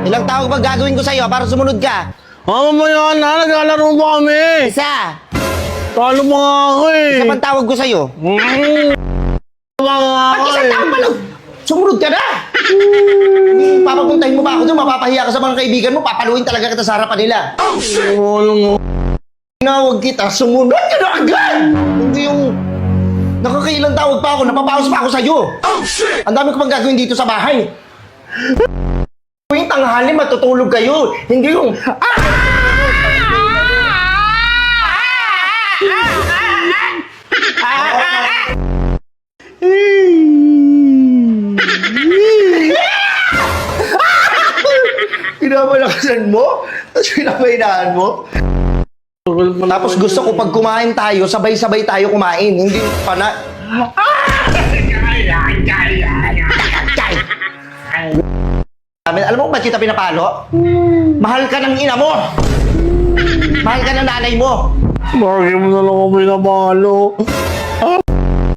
Ilang tawag ba gagawin ko sa'yo para sumunod ka? Mamaya na, naglalaro pa kami. Isa! Talo pa nga ako eh. Isa pang tawag ko sa'yo. Talo nga ako Isang eh. tawag pa lang! Sumunod ka na! Papapuntahin mo ba ako doon? Mapapahiya ka sa mga kaibigan mo? Papaluin talaga kita sa harapan nila. Tinawag kita, sumunod ka na agad! Hindi yung... Nakakailang tawag pa ako, napapaus pa ako sa'yo. Oh, shit! Ang dami ko pang gagawin dito sa bahay. Yung tanghali, matutulog kayo. Hindi yung... Pinamalakasan mo? Tapos pinapahinaan mo? Tapos gusto ko pag kumain tayo, sabay-sabay tayo kumain. Hindi pa na... Alam mo kung ba't kita pinapalo? Mahal ka ng ina mo! Mahal ka ng nanay mo! Bakit mo na lang ako pinapalo?